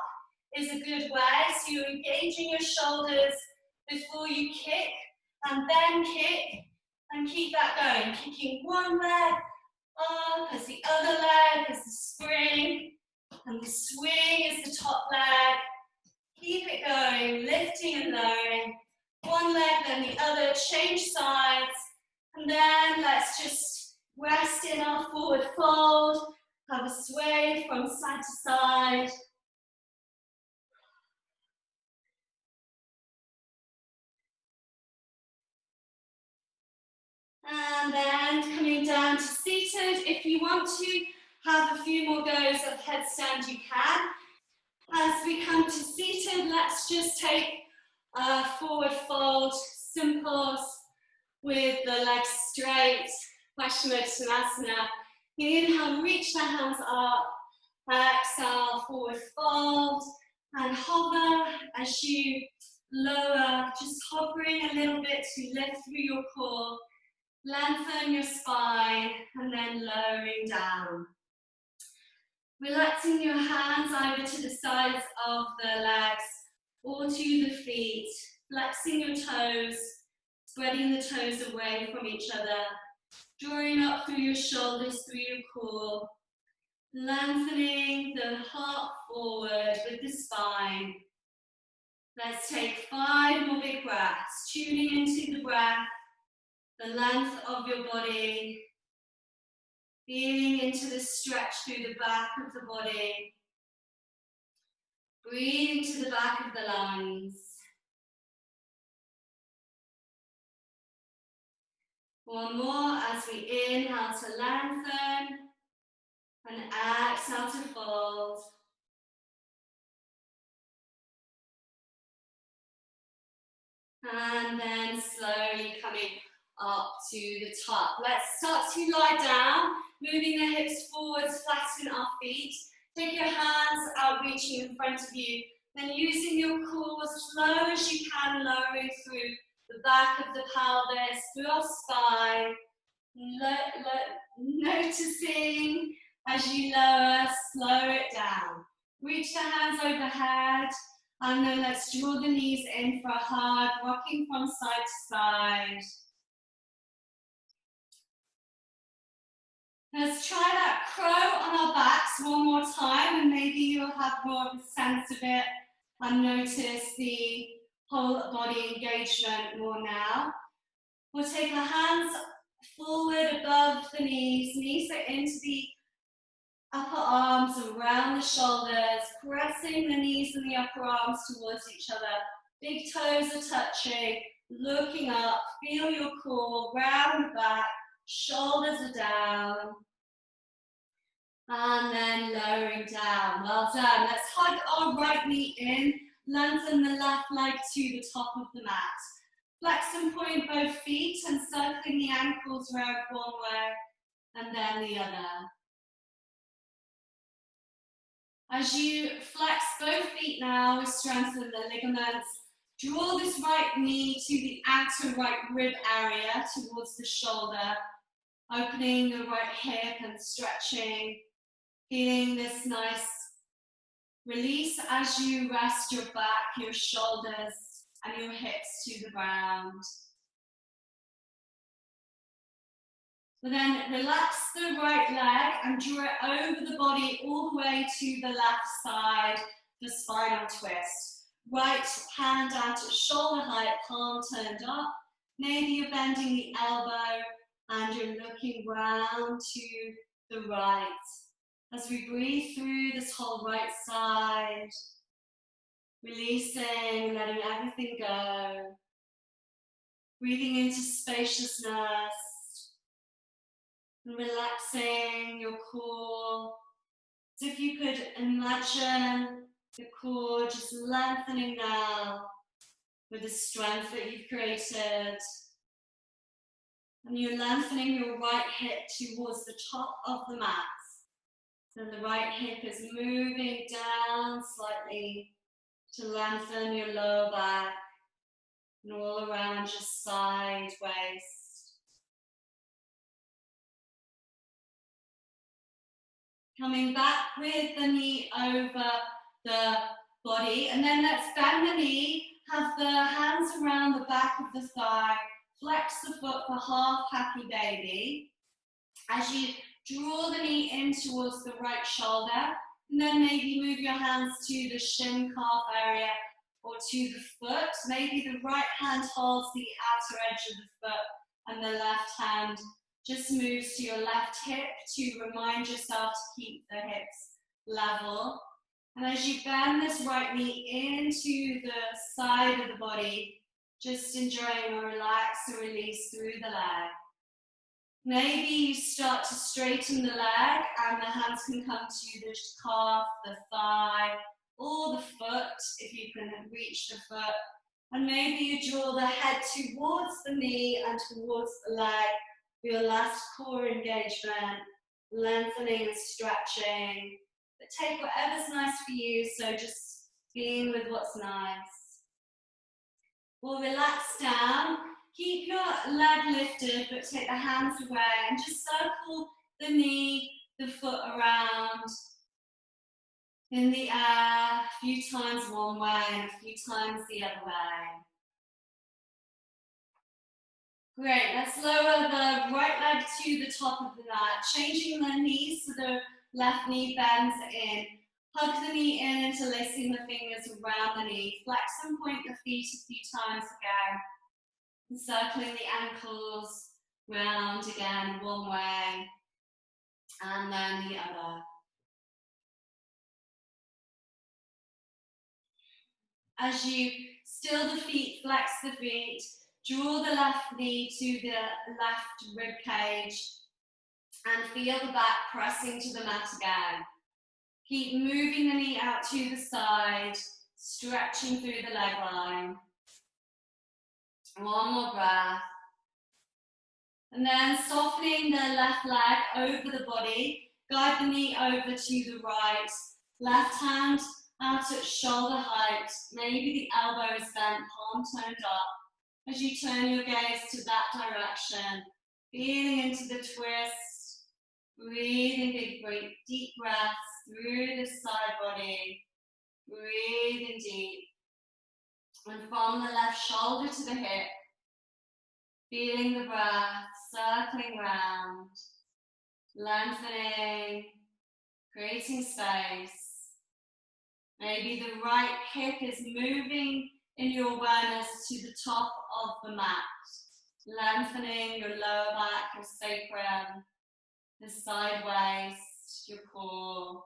is a good way. So you're engaging your shoulders before you kick, and then kick, and keep that going. Kicking one leg up as the other leg is the spring, and the swing is the top leg. Keep it going, lifting and lowering. One leg, then the other, change sides. And then let's just rest in our forward fold. Have a sway from side to side. And then coming down to seated. If you want to have a few more goes of headstand, you can. As we come to seated, let's just take a forward fold, simple, with the legs straight, Paschimottanasana. Inhale, reach the hands up. Exhale, forward fold, and hover as you lower, just hovering a little bit to lift through your core. Lengthen your spine, and then lowering down. Relaxing your hands either to the sides of the legs or to the feet. Flexing your toes, spreading the toes away from each other. Drawing up through your shoulders, through your core. Lengthening the heart forward with the spine. Let's take 5 more big breaths, tuning into the breath, the length of your body, feeling into the stretch through the back of the body, breathing to the back of the lungs. One more as we inhale to lengthen and exhale to fold. And then slowly coming up to the top. Let's start to lie down, moving the hips forwards, flatten our feet. Take your hands out, reaching in front of you. Then using your core as low as you can, lowering through the back of the pelvis, through our spine. Noticing as you lower, slow it down. Reach the hands overhead. And then let's draw the knees in for a hug, rocking from side to side. Let's try that crow on our backs one more time, and maybe you'll have more of a sense of it and notice the whole body engagement more now. We'll take our hands forward above the knees, knees are into the upper arms, around the shoulders, pressing the knees and the upper arms towards each other. Big toes are touching, looking up, feel your core, round back, shoulders are down. And then lowering down, well done. Let's hug our right knee in, lengthen the left leg to the top of the mat. Flex and point both feet and circling the ankles round one way and then the other. As you flex both feet now, we strengthen the ligaments. Draw this right knee to the outer right rib area towards the shoulder, opening the right hip and stretching, feeling this nice release as you rest your back, your shoulders, and your hips to the ground. Then relax the right leg and draw it over the body all the way to the left side, the spinal twist. Right hand out at shoulder height, palm turned up. Maybe you're bending the elbow and you're looking round to the right. As we breathe through this whole right side, releasing, letting everything go. Breathing into spaciousness. And relaxing your core, as if you could imagine the core just lengthening now with the strength that you've created. And you're lengthening your right hip towards the top of the mat. Then the right hip is moving down slightly to lengthen your lower back and all around your side waist. Coming back with the knee over the body, and then let's bend the knee, have the hands around the back of the thigh, flex the foot for half happy baby. As you draw the knee in towards the right shoulder, and then maybe move your hands to the shin calf area or to the foot. Maybe the right hand holds the outer edge of the foot and the left hand just moves to your left hip to remind yourself to keep the hips level. And as you bend this right knee into the side of the body, just enjoying a relax and release through the leg. Maybe you start to straighten the leg and the hands can come to the calf, the thigh, or the foot if you can reach the foot. And maybe you draw the head towards the knee and towards the leg. Your last core engagement, lengthening and stretching. But take whatever's nice for you, so just being with what's nice. We'll relax down, keep your leg lifted, but take the hands away and just circle the knee, the foot around in the air, a few times one way and a few times the other way. Great, let's lower the right leg to the top of the mat, changing the knees so the left knee bends in. Hug the knee in interlacing the fingers around the knee. Flex and point the feet a few times again. Encircling the ankles round again one way and then the other. As you still the feet, flex the feet, draw the left knee to the left rib cage and feel the back pressing to the mat again. Keep moving the knee out to the side, stretching through the leg line. One more breath. And then softening the left leg over the body, guide the knee over to the right, left hand out at shoulder height, maybe the elbow is bent, palm turned up. As you turn your gaze to that direction, feeling into the twist, breathing big, deep breaths through the side body, breathing deep. And from the left shoulder to the hip, feeling the breath circling round, lengthening, creating space. Maybe the right hip is moving in your awareness to the top of the mat, lengthening your lower back, your sacrum, the side waist, your core.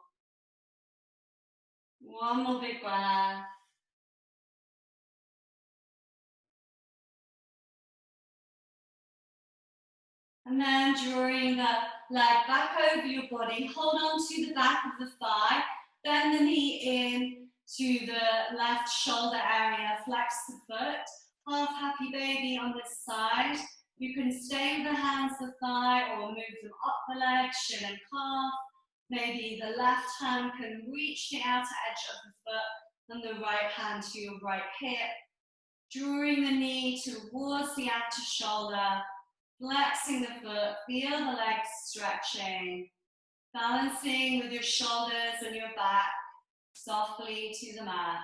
One more big breath. And then drawing the leg back over your body, hold on to the back of the thigh, bend the knee in to the left shoulder area, flex the foot, half happy baby on this side. You can stay with the hands to the thigh or move them up the leg, shin and calf. Maybe the left hand can reach the outer edge of the foot and the right hand to your right hip. Drawing the knee towards the outer shoulder, flexing the foot, feel the legs stretching, balancing with your shoulders and your back softly to the mat.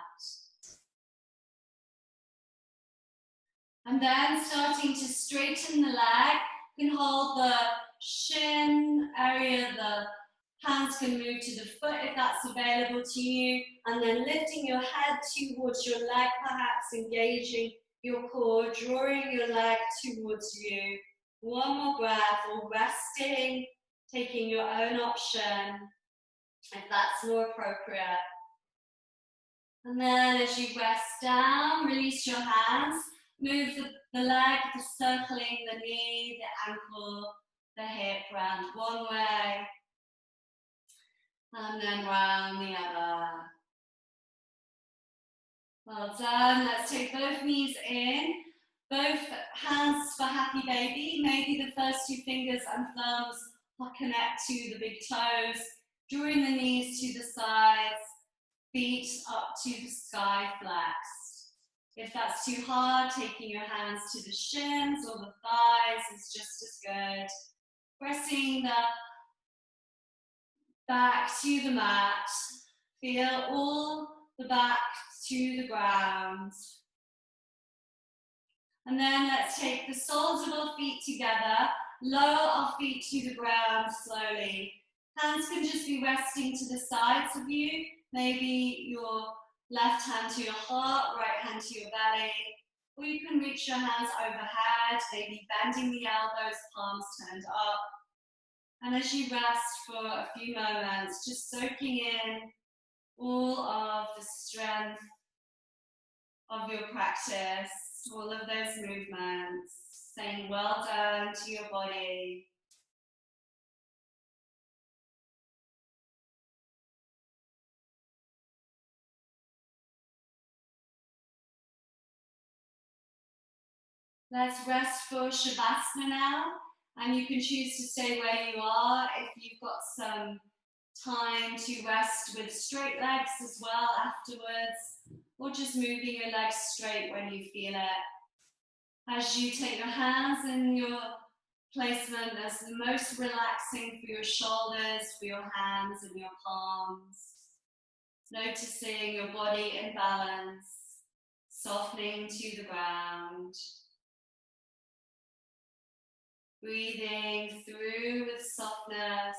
And then starting to straighten the leg, you can hold the shin area, the hands can move to the foot if that's available to you, and then lifting your head towards your leg, perhaps engaging your core, drawing your leg towards you. One more breath, or resting, taking your own option, if that's more appropriate. And then as you rest down, release your hands, move the leg, the circling the knee, the ankle, the hip round one way, and then round the other. Well done. Let's take both knees in, both hands for happy baby. Maybe the first two fingers and thumbs will connect to the big toes, drawing the knees to the sides, feet up to the sky flexed. If that's too hard, taking your hands to the shins or the thighs is just as good. Pressing the back to the mat. Feel all the back to the ground. And then let's take the soles of our feet together, lower our feet to the ground slowly. Hands can just be resting to the sides of you, maybe your left hand to your heart, right hand to your belly, or you can reach your hands overhead, maybe bending the elbows, palms turned up. And as you rest for a few moments, just soaking in all of the strength of your practice, all of those movements, saying well done to your body. Let's rest for Shavasana now, and you can choose to stay where you are if you've got some time to rest with straight legs as well afterwards, or just moving your legs straight when you feel it. As you take your hands in your placement that's the most relaxing for your shoulders, for your hands and your palms. Noticing your body in balance, softening to the ground. Breathing through with softness,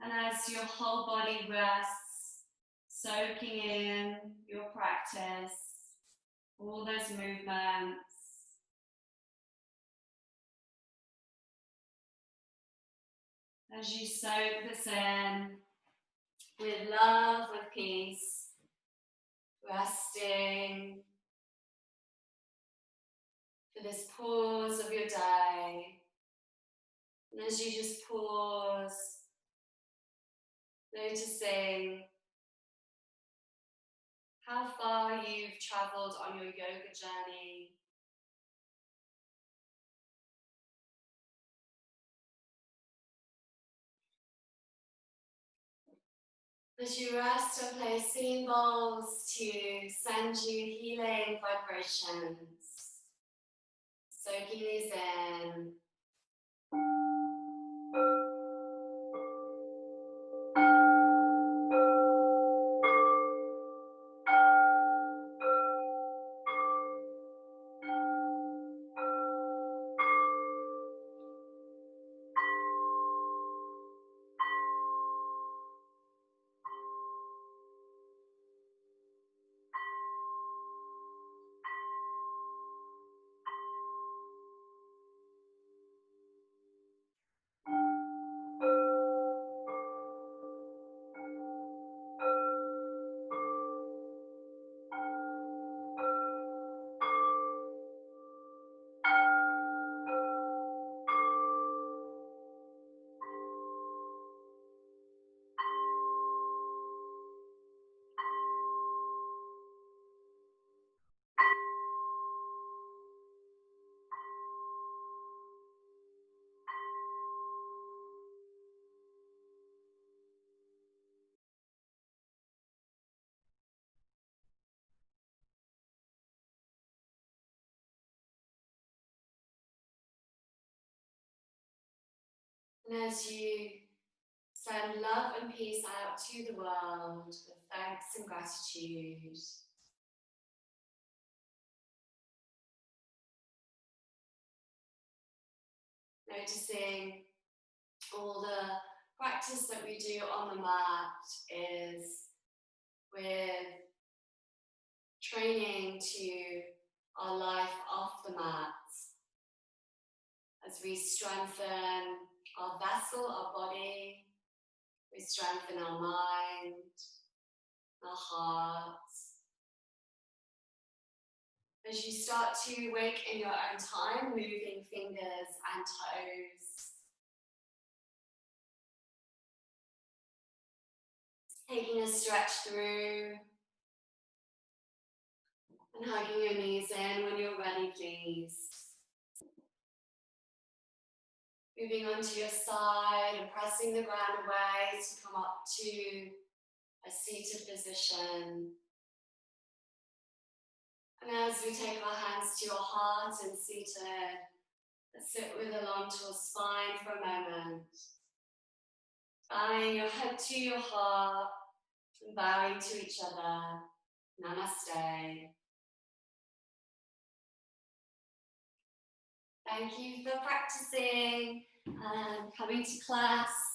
And as your whole body rests, soaking in your practice, all those movements, as you soak this in with love, with peace, resting for this pause of your day. And as you just pause, noticing how far you've traveled on your yoga journey. As you rest and place symbols to send you healing vibrations, soaking these in. And as you send love and peace out to the world with thanks and gratitude, noticing all the practice that we do on the mat is with training to our life off the mat as we strengthen our vessel, our body, we strengthen our mind, our heart. As you start to wake in your own time, moving fingers and toes, taking a stretch through, and hugging your knees in when you're ready, please. Moving onto your side and pressing the ground away to come up to a seated position. And as we take our hands to your heart and seated, let's sit with a long tall spine for a moment. Bowing your head to your heart and bowing to each other. Namaste. Thank you for practicing and coming to class.